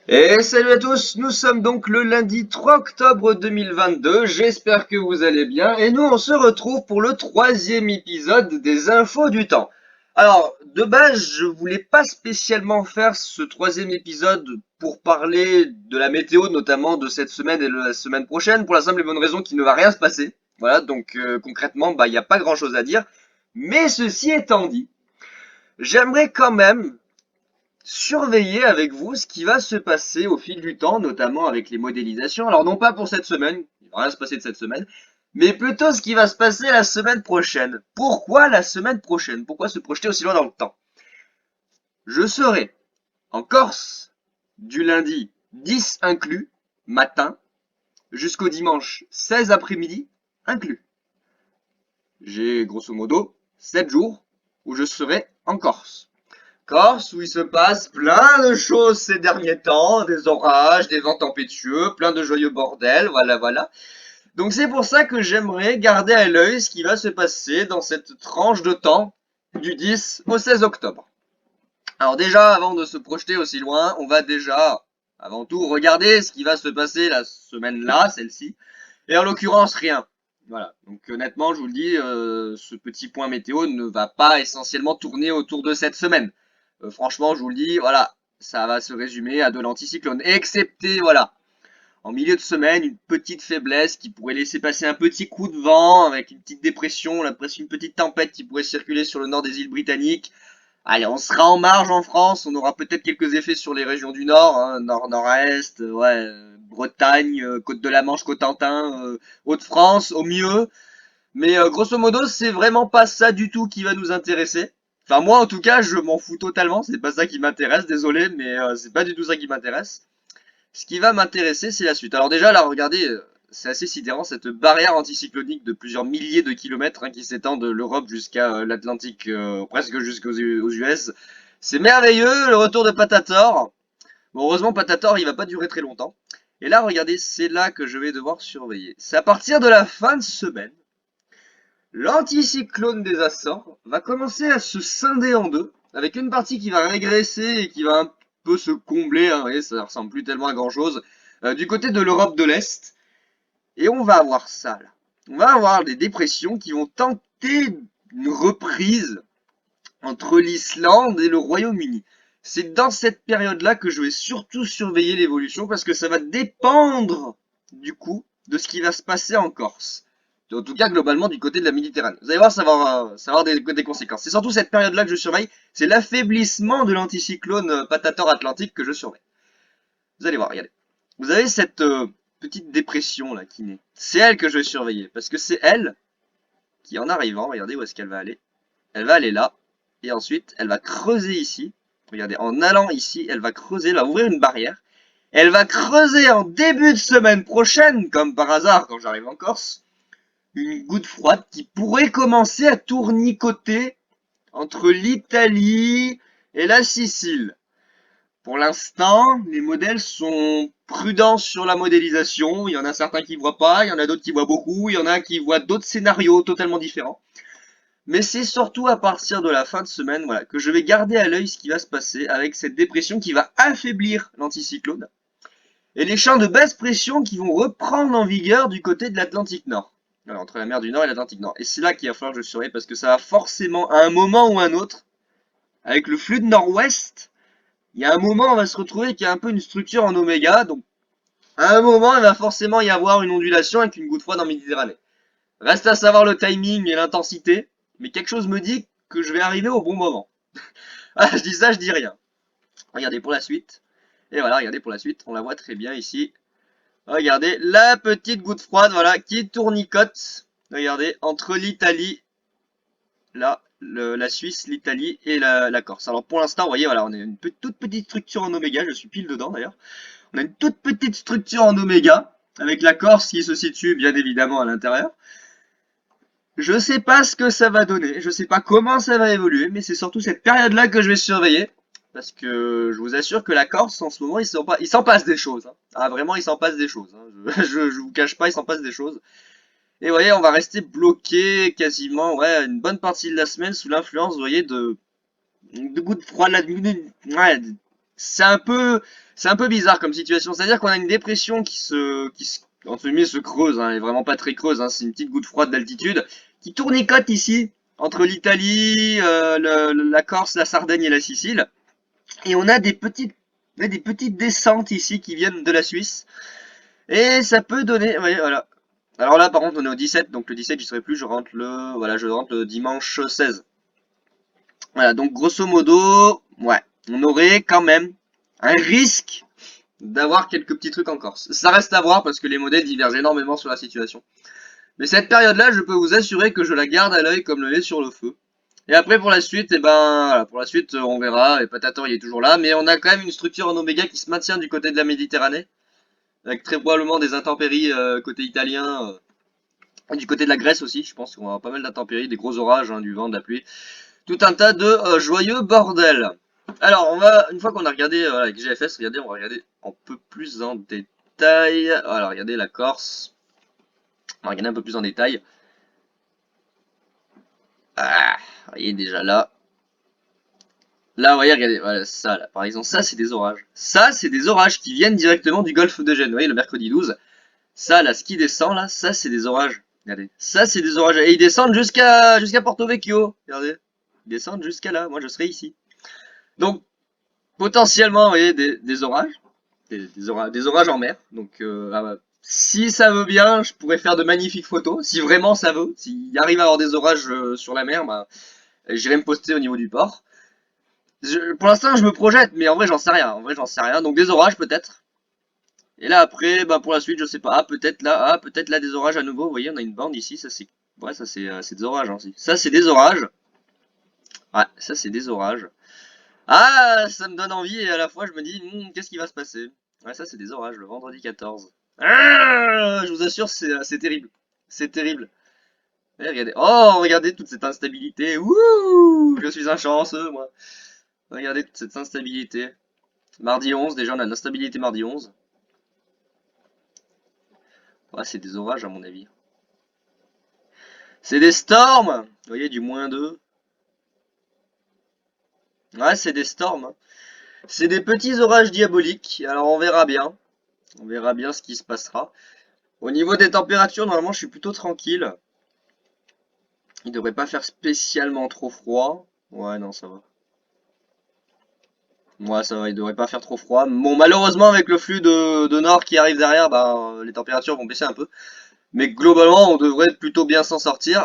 Et salut à tous, nous sommes donc le lundi 3 octobre 2022, j'espère que vous allez bien, et nous on se retrouve pour le troisième épisode des infos du temps. Alors, de base, je voulais pas spécialement faire ce troisième épisode pour parler de la météo, notamment de cette semaine et de la semaine prochaine, pour la simple et bonne raison qu'il ne va rien se passer. Voilà, donc concrètement, il n'y a pas grand chose à dire. Mais ceci étant dit, j'aimerais quand même surveiller avec vous ce qui va se passer au fil du temps, notamment avec les modélisations. Alors non pas pour cette semaine, il va rien se passer de cette semaine, mais plutôt ce qui va se passer la semaine prochaine. Pourquoi la semaine prochaine? Pourquoi se projeter aussi loin dans le temps? Je serai en Corse du lundi 10 inclus, matin, jusqu'au dimanche 16 après-midi, inclus. J'ai grosso modo 7 jours où je serai en Corse. Corse où il se passe plein de choses ces derniers temps, des orages, des vents tempétueux, plein de joyeux bordels, voilà voilà. Donc c'est pour ça que j'aimerais garder à l'œil ce qui va se passer dans cette tranche de temps du 10 au 16 octobre. Alors déjà, avant de se projeter aussi loin, on va déjà, avant tout, regarder ce qui va se passer la semaine là, celle-ci, et en l'occurrence rien. Voilà, donc honnêtement, je vous le dis, ce petit point météo ne va pas essentiellement tourner autour de cette semaine. Franchement, je vous le dis, voilà, ça va se résumer à de l'anticyclone. Excepté, voilà, en milieu de semaine, une petite faiblesse qui pourrait laisser passer un petit coup de vent avec une petite dépression, presque une petite tempête qui pourrait circuler sur le nord des îles britanniques. Allez, on sera en marge en France, on aura peut-être quelques effets sur les régions du nord, hein, nord-nord-est, ouais, Bretagne, Côte de la Manche, Cotentin, Hauts-de-France, au mieux. Mais grosso modo, c'est vraiment pas ça du tout qui va nous intéresser. Enfin, moi en tout cas, je m'en fous totalement, c'est pas ça qui m'intéresse, désolé, mais c'est pas du tout ça qui m'intéresse. Ce qui va m'intéresser, c'est la suite. Alors déjà, là, regardez, c'est assez sidérant, cette barrière anticyclonique de plusieurs milliers de kilomètres hein, qui s'étend de l'Europe jusqu'à l'Atlantique, presque jusqu'aux US. C'est merveilleux, le retour de Patator. Bon, heureusement, Patator, il va pas durer très longtemps. Et là, regardez, c'est là que je vais devoir surveiller. C'est à partir de la fin de semaine, l'anticyclone des Açores va commencer à se scinder en deux, avec une partie qui va régresser et qui va un peu se combler, hein, vous voyez, ça ressemble plus tellement à grand chose, du côté de l'Europe de l'Est. Et on va avoir ça là. On va avoir des dépressions qui vont tenter une reprise entre l'Islande et le Royaume-Uni. C'est dans cette période-là que je vais surtout surveiller l'évolution parce que ça va dépendre du coup de ce qui va se passer en Corse. En tout cas, globalement, du côté de la Méditerranée. Vous allez voir, ça va avoir des conséquences. C'est surtout cette période-là que je surveille. C'est l'affaiblissement de l'anticyclone Patator Atlantique que je surveille. Vous allez voir, regardez. Vous avez cette petite dépression là qui naît. C'est elle que je vais surveiller. Parce que c'est elle qui, en arrivant, regardez où est-ce qu'elle va aller. Elle va aller là. Et ensuite, elle va creuser ici. Regardez, en allant ici, elle va creuser, elle va ouvrir une barrière. Elle va creuser en début de semaine prochaine, comme par hasard quand j'arrive en Corse, une goutte froide qui pourrait commencer à tournicoter entre l'Italie et la Sicile. Pour l'instant, les modèles sont prudents sur la modélisation. Il y en a certains qui voient pas, il y en a d'autres qui voient beaucoup, il y en a qui voient d'autres scénarios totalement différents. Mais c'est surtout à partir de la fin de semaine voilà, que je vais garder à l'œil ce qui va se passer avec cette dépression qui va affaiblir l'anticyclone et les champs de basse pression qui vont reprendre en vigueur du côté de l'Atlantique Nord. Alors, entre la mer du Nord et l'Atlantique Nord. Et c'est là qu'il va falloir que je surveille parce que ça va forcément, à un moment ou à un autre, avec le flux de nord-ouest, il y a un moment où on va se retrouver qu'il y a un peu une structure en oméga. Donc, à un moment, il va forcément y avoir une ondulation avec une goutte froide en Méditerranée. Reste à savoir le timing et l'intensité, mais quelque chose me dit que je vais arriver au bon moment. Ah, je dis ça, je dis rien. Regardez pour la suite. Et voilà, regardez pour la suite, on la voit très bien ici. Regardez, la petite goutte froide, voilà, qui tournicote. Regardez, entre l'Italie, là, la Suisse, l'Italie et la Corse. Alors pour l'instant, vous voyez, voilà, on a une toute petite structure en oméga, je suis pile dedans d'ailleurs. On a une toute petite structure en oméga, avec la Corse qui se situe bien évidemment à l'intérieur. Je sais pas ce que ça va donner, je sais pas comment ça va évoluer, mais c'est surtout cette période-là que je vais surveiller. Parce que je vous assure que la Corse, en ce moment, il s'en passe des choses. Hein. Ah, vraiment, il s'en passe des choses. Hein. Je vous cache pas, il s'en passe des choses. Et vous voyez, on va rester bloqué quasiment, ouais, une bonne partie de la semaine sous l'influence, vous voyez, de gouttes froides, ouais, c'est un peu bizarre comme situation. C'est-à-dire qu'on a une dépression entre guillemets, se creuse, hein, elle est vraiment pas très creuse, hein, c'est une petite goutte froide d'altitude, qui tournicote ici, entre l'Italie, la Corse, la Sardaigne et la Sicile. Et on a des petites descentes ici qui viennent de la Suisse. Et ça peut donner, ouais, voilà. Alors là, par contre, on est au 17, donc le 17, j'y serai plus, voilà, je rentre le dimanche 16. Voilà, donc grosso modo, ouais, on aurait quand même un risque d'avoir quelques petits trucs en Corse. Ça reste à voir parce que les modèles divergent énormément sur la situation. Mais cette période-là, je peux vous assurer que je la garde à l'œil comme le lait sur le feu. Et après pour la suite, eh ben, voilà, pour la suite, on verra. Et Patator, il est toujours là, mais on a quand même une structure en oméga qui se maintient du côté de la Méditerranée, avec très probablement des intempéries côté italien, et du côté de la Grèce aussi. Je pense qu'on va avoir pas mal d'intempéries, des gros orages, hein, du vent, de la pluie. Tout un tas de joyeux bordel. Alors, une fois qu'on a regardé avec GFS, regardez, on va regarder un peu plus en détail. Voilà, regardez la Corse. On va regarder un peu plus en détail. Ah, vous voyez déjà là. Là, vous voyez, regardez, voilà, ça, là, par exemple, ça, c'est des orages. Ça, c'est des orages qui viennent directement du golfe de Gênes. Vous voyez, le mercredi 12. Ça, là, ce qui descend, là, ça, c'est des orages. Regardez. Ça, c'est des orages. Et ils descendent jusqu'à Porto Vecchio. Regardez. Ils descendent jusqu'à là. Moi, je serai ici. Donc, potentiellement, vous voyez, des orages. Des orages en mer. Donc, si ça veut bien, je pourrais faire de magnifiques photos. Si vraiment ça veut. S'il arrive à avoir des orages sur la mer, bah, j'irai me poster au niveau du port. Pour l'instant, je me projette, mais en vrai, j'en sais rien. En vrai, j'en sais rien. Donc, des orages, peut-être. Et là, après, bah, pour la suite, je sais pas. Peut-être là, des orages à nouveau. Vous voyez, on a une bande ici. Ça, c'est. Ouais, ça, c'est des orages, hein, aussi. Ça, c'est des orages. Ouais, ça, c'est des orages. Ah, ça me donne envie et à la fois, je me dis, qu'est-ce qui va se passer? Ouais, ça, c'est des orages, le vendredi 14. Ah, je vous assure, c'est terrible. C'est terrible. Eh, regardez. Oh, regardez toute cette instabilité. Ouh, je suis un chanceux, moi. Regardez toute cette instabilité. Mardi 11, déjà, on a de l'instabilité mardi 11. Ouais, c'est des orages, à mon avis. C'est des storms! Vous voyez, du -2. Ouais, c'est des storms, hein. C'est des petits orages diaboliques. Alors, on verra bien. On verra bien ce qui se passera. Au niveau des températures, normalement, je suis plutôt tranquille. Il devrait pas faire spécialement trop froid. Ouais, non, ça va. Ouais, ça va, il devrait pas faire trop froid. Bon, malheureusement, avec le flux de nord qui arrive derrière, bah, les températures vont baisser un peu. Mais globalement, on devrait plutôt bien s'en sortir.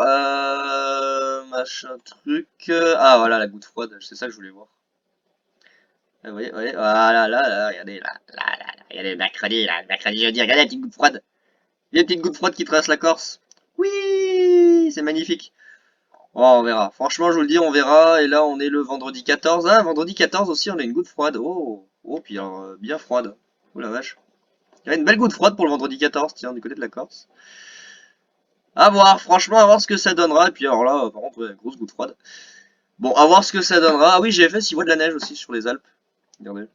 Machin truc. Ah, voilà, la goutte froide, c'est ça que je voulais voir. Ah, vous voyez, voilà, là, regardez, regardez, mercredi, jeudi, regardez la petite goutte froide. Il y a une petite goutte froide qui traverse la Corse. Oui, c'est magnifique. Oh, on verra. Franchement, je vous le dis, on verra. Et là, on est le vendredi 14. Ah, vendredi 14 aussi, on a une goutte froide. Oh, oh, puis alors, bien froide. Oh la vache. Il y a une belle goutte froide pour le vendredi 14, tiens, du côté de la Corse. À voir, franchement, à voir ce que ça donnera. Et puis alors là, par contre, ouais, grosse goutte froide. Bon, à voir ce que ça donnera. Ah oui, GFS, il voit de la neige aussi sur les Alpes. Regardez.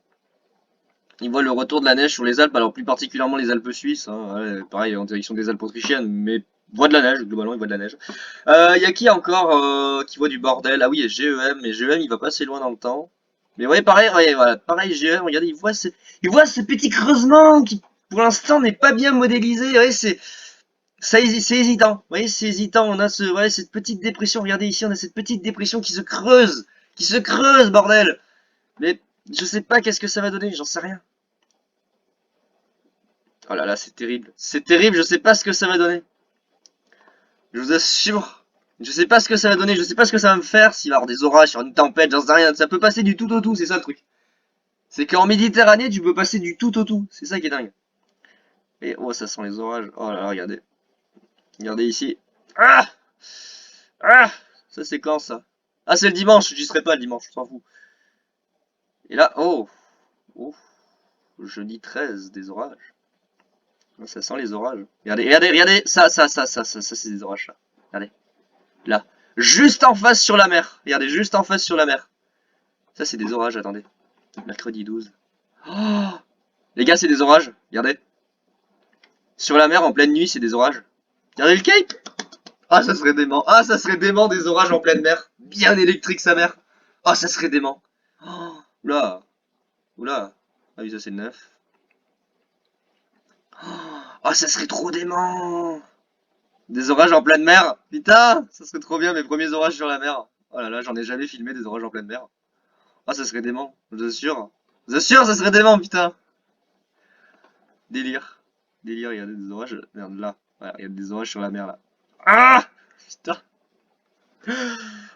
Il voit le retour de la neige sur les Alpes, alors plus particulièrement les Alpes suisses. Hein. Ouais, pareil, en direction des Alpes autrichiennes, mais voit de la neige, globalement, il voit de la neige. Il y a qui encore qui voit du bordel? Ah oui, il y a GEM, mais GEM, il va pas assez loin dans le temps. Mais ouais, pareil, ouais, voilà, pareil, GEM, regardez, il voit ce petit creusement qui, pour l'instant, n'est pas bien modélisé. Ouais, c'est hésitant. Vous voyez, c'est hésitant. On a ouais, cette petite dépression. Regardez ici, on a cette petite dépression qui se creuse, bordel. Mais je sais pas qu'est-ce que ça va donner, j'en sais rien. Oh là là, c'est terrible. C'est terrible, je sais pas ce que ça va donner. Je vous assure. Je sais pas ce que ça va donner, je sais pas ce que ça va me faire, s'il va y avoir des orages, sur une tempête, j'en sais rien. Ça peut passer du tout au tout, c'est ça le truc. C'est qu'en Méditerranée, tu peux passer du tout au tout. C'est ça qui est dingue. Et oh, ça sent les orages. Oh là là, regardez. Regardez ici. Ah! Ah! Ça c'est quand ça? Ah, c'est le dimanche, j'y serai pas le dimanche, je s'en fous. Et là, oh! Oh! Jeudi 13, des orages. Ah, ça sent les orages. Regardez, regardez, regardez, ça, c'est des orages, là. Regardez, là. Juste en face sur la mer. Regardez, juste en face sur la mer. Ça, c'est des orages, attendez. Mercredi 12. Oh, les gars, c'est des orages. Regardez. Sur la mer, en pleine nuit, c'est des orages. Regardez le Cape. Ah, ça serait dément. Ah, ça serait dément des orages en pleine mer. Bien électrique, sa mère. Ah, ça serait dément. Oh, là. Oula. Ah oui, ça c'est le 9. Oh, ça serait trop dément! Des orages en pleine mer! Putain! Ça serait trop bien, mes premiers orages sur la mer. Oh là là, j'en ai jamais filmé des orages en pleine mer. Ah, ça serait dément, je vous assure. Je vous assure, ça serait dément, putain! Délire. Délire, il y a des orages. Merde, là. Voilà, il y a des orages sur la mer, là. Ah! Putain!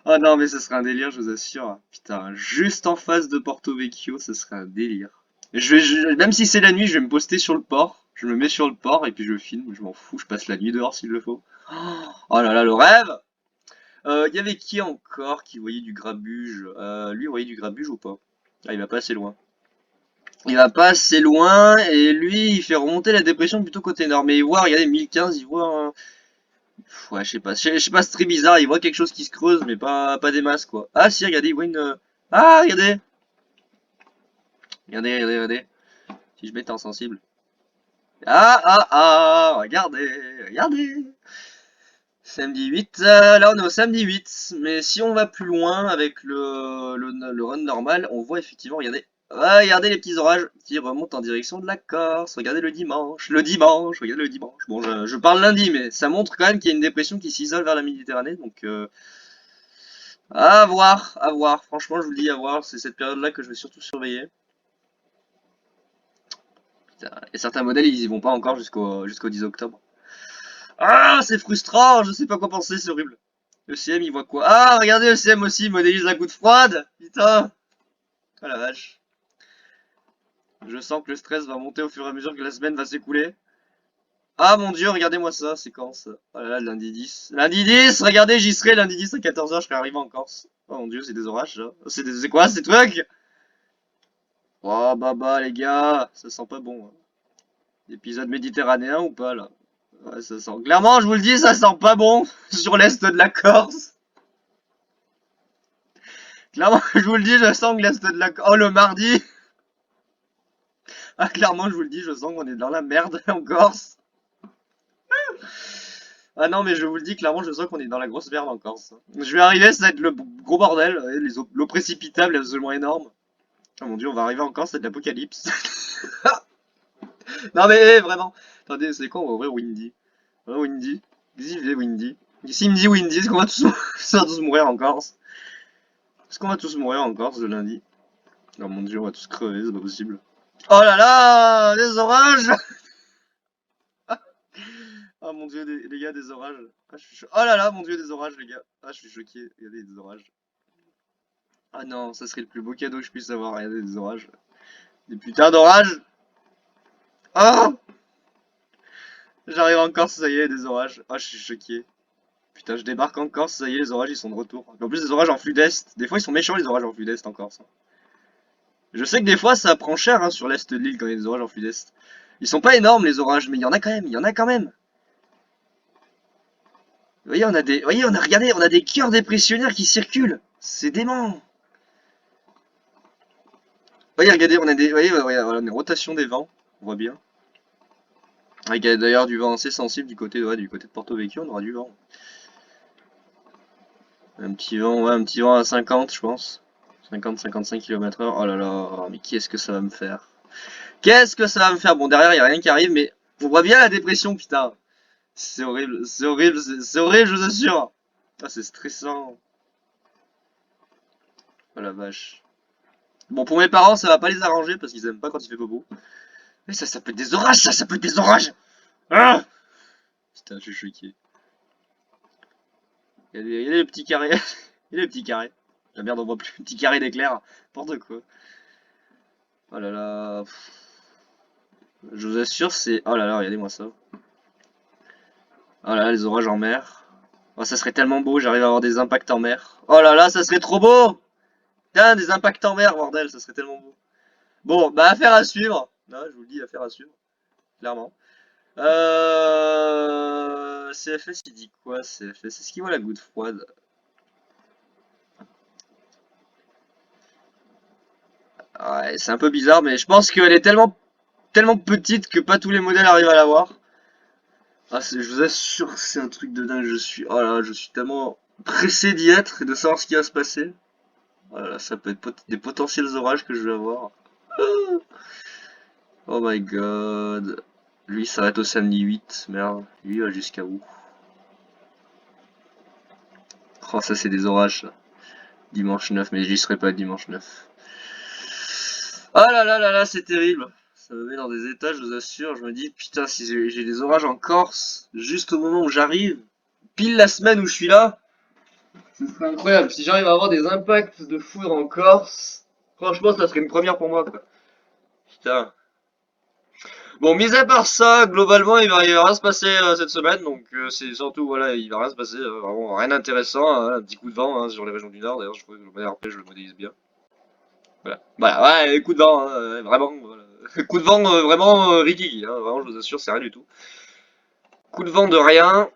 Oh non, mais ce serait un délire, je vous assure. Putain, juste en face de Porto Vecchio, ce serait un délire. Même si c'est la nuit, je vais me poster sur le port. Je me mets sur le port et puis je filme. Je m'en fous, je passe la nuit dehors s'il le faut. Oh là là, le rêve! Il y avait qui encore qui voyait du grabuge? Lui, il voyait du grabuge ou pas? Ah, il va pas assez loin. Il va pas assez loin et lui, il fait remonter la dépression plutôt côté nord. Mais il voit, regardez, 1015, il voit un... Ouais, je sais pas, c'est très bizarre. Il voit quelque chose qui se creuse, mais pas des masses, quoi. Ah, si, regardez, il voit une. Ah, regardez! Regardez, regardez, regardez. Si je m'étais insensible. Ah, ah, ah! Regardez, regardez! Samedi 8, là on est au samedi 8, mais si on va plus loin avec le run normal, on voit effectivement, regardez, ah, regardez les petits orages qui remontent en direction de la Corse, regardez le dimanche, regardez le dimanche. Bon, je parle lundi, mais ça montre quand même qu'il y a une dépression qui s'isole vers la Méditerranée, donc à voir, franchement je vous le dis, à voir, c'est cette période-là que je vais surtout surveiller. Putain, et certains modèles ils y vont pas encore jusqu'au 10 octobre. Ah, c'est frustrant, je sais pas quoi penser, c'est horrible. Le CM il voit quoi? Ah, regardez, le CM aussi il modélise la goutte froide! Putain! Oh la vache. Je sens que le stress va monter au fur et à mesure que la semaine va s'écouler. Ah mon dieu, regardez-moi ça, c'est quand ça? Oh là là, lundi 10. Lundi 10, regardez, j'y serai lundi 10 à 14h, je serai arrivé en Corse. Oh mon dieu, c'est des orages ça. C'est quoi ces trucs? Oh bah les gars, ça sent pas bon, hein. Épisode méditerranéen ou pas là? Ouais, ça sent. Clairement, je vous le dis, ça sent pas bon sur l'est de la Corse. Clairement, je vous le dis, je sens que l'est de la Corse. Oh le mardi! Ah, clairement, je vous le dis, je sens qu'on est dans la merde en Corse. Ah non, mais je vous le dis, clairement, je sens qu'on est dans la grosse merde en Corse. Je vais arriver, ça va être le gros bordel. L'eau précipitable est absolument énorme. Oh mon dieu, on va arriver en Corse, c'est de l'apocalypse. Non mais vraiment. Attendez, c'est quoi, on va ouvrir Windy. Ouais, Windy. Qu'est-ce qu'il fait, Windy? S'il me dit Windy, est-ce qu'on va tous, ça va tous mourir en Corse? Est-ce qu'on va tous mourir en Corse le lundi? Oh mon dieu, on va tous crever, c'est pas possible. Oh là là, des orages! Oh mon dieu, les gars, des orages. Ah, oh là là, mon dieu, des orages, les gars. Ah, je suis choqué. Regardez, des orages. Ah non, ça serait le plus beau cadeau que je puisse avoir. Regardez, des orages. Des putains d'orages. Oh! J'arrive en Corse, ça y est, des orages. Ah, je suis choqué. Putain, je débarque en Corse, ça y est, les orages, ils sont de retour. En plus, des orages en flux d'Est. Des fois, ils sont méchants, les orages en flux d'Est en Corse, hein. Je sais que des fois, ça prend cher hein, sur l'Est de l'île quand il y a des orages en flux d'Est. Ils sont pas énormes, les orages, mais il y en a quand même. Il y en a quand même. Vous voyez, on a des, vous voyez, regardez, on a des cœurs dépressionnaires qui circulent. C'est dément. Voyez, regardez, on a des, voyez, voilà, on a une rotation des vents, on voit bien. Il y a d'ailleurs du vent assez sensible du côté, ouais, du côté de Porto Vecchio, on aura du vent. Un petit vent, ouais, un petit vent à 50, je pense. 50-55 km/h. Oh là là, mais qu'est-ce que ça va me faire? Qu'est-ce que ça va me faire? Bon, derrière, il n'y a rien qui arrive, mais on voit bien la dépression, putain. C'est horrible, c'est horrible, c'est horrible, je vous assure. Ah, c'est stressant. Oh la vache. Bon, pour mes parents, ça va pas les arranger parce qu'ils aiment pas quand il fait beau. Mais ça peut être des orages, ça peut être des orages! Ah! Putain, je suis choqué. Il y a des petits carrés. Il y a des petits carrés. La merde, on voit plus. Petits carrés d'éclairs. N'importe quoi. Oh là là. Je vous assure, c'est. Oh là là, regardez-moi ça. Oh là là, les orages en mer. Oh, ça serait tellement beau, j'arrive à avoir des impacts en mer. Oh là là, ça serait trop beau! Putain, des impacts en mer, bordel, ça serait tellement beau. Bon, bah, affaire à suivre. Non, je vous le dis, affaire à suivre. Clairement. CFS, il dit quoi, CFS? Est-ce qu'il voit la goutte froide? Ouais, c'est un peu bizarre, mais je pense qu'elle est tellement petite que pas tous les modèles arrivent à la voir. Ah, je vous assure, c'est un truc de dingue. Oh là, je suis tellement pressé d'y être et de savoir ce qui va se passer. Oh là là, ça peut être des potentiels orages que je vais avoir. Oh my god. Lui, il s'arrête au samedi 8. Merde. Lui, il va jusqu'à où? Oh, ça, c'est des orages, ça. Dimanche 9, mais j'y serai pas dimanche 9. Ah là là là là, c'est terrible. Ça me met dans des états, je vous assure. Je me dis, putain, si j'ai des orages en Corse, juste au moment où j'arrive, pile la semaine où je suis là, ce serait incroyable. Si j'arrive à avoir des impacts de foudre en Corse, franchement, ça serait une première pour moi, quoi. Putain. Bon, mis à part ça, globalement, il va rien se passer cette semaine, donc c'est surtout, voilà, il va rien se passer, vraiment rien d'intéressant, hein, un petit coup de vent hein, sur les régions du Nord, d'ailleurs, je trouve que le RP, je le modélise bien. Voilà, voilà, ouais, coup de vent, hein, vraiment, voilà. Coup de vent vraiment rikiki, hein, vraiment, je vous assure, c'est rien du tout. Coup de vent de rien,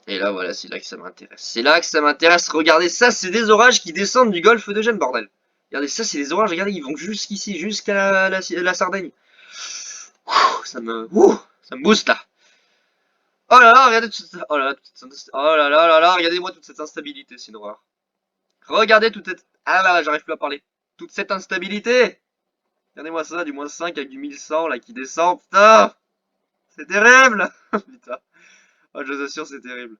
et là, voilà, c'est là que ça m'intéresse. C'est là que ça m'intéresse, regardez, ça, c'est des orages qui descendent du golfe de Gênes, bordel. Regardez, ça, c'est des orages, regardez, ils vont jusqu'ici, jusqu'à la Sardaigne. Ça me booste, là. Oh là là, regardez toute cette... Oh là là, oh là là, regardez-moi toute cette instabilité, c'est une horreur. Regardez toute cette... Ah là, j'arrive plus à parler. Toute cette instabilité. Regardez-moi ça, du -5 avec du 1100 là qui descend, putain. C'est terrible. Putain. Oh, je vous assure, c'est terrible.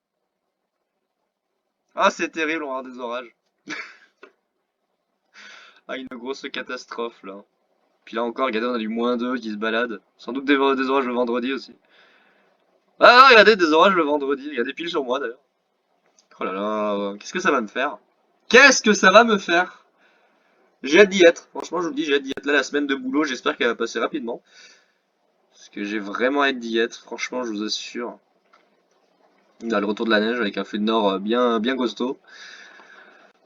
Ah, c'est terrible, on va avoir des orages. Ah, une grosse catastrophe là. Puis là encore, regardez, on a du -2 qui se balade. Sans doute des orages le vendredi aussi. Ah, regardez, des orages le vendredi. Regardez pile sur moi d'ailleurs. Oh là là, qu'est-ce que ça va me faire? Qu'est-ce que ça va me faire? J'ai hâte d'y être. Franchement, je vous le dis, j'ai hâte d'y être. Là, la semaine de boulot, j'espère qu'elle va passer rapidement. Parce que j'ai vraiment hâte d'y être. Franchement, je vous assure. Là, le retour de la neige avec un feu de nord bien, bien costaud.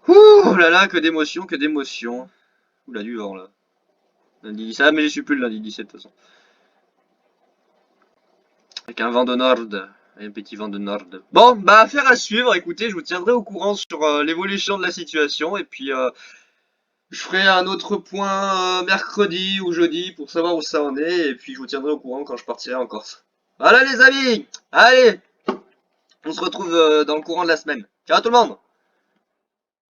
Ouh oh là là, que d'émotions, que d'émotions. Ouh là, du vent là. Lundi 17. Ah, mais j'y suis plus le lundi 17 de toute façon. Avec un vent de nord. Un petit vent de nord. Bon, bah, affaire à suivre. Écoutez, je vous tiendrai au courant sur l'évolution de la situation. Et puis, je ferai un autre point mercredi ou jeudi pour savoir où ça en est. Et puis, je vous tiendrai au courant quand je partirai en Corse. Voilà les amis. Allez, on se retrouve dans le courant de la semaine. Ciao tout le monde!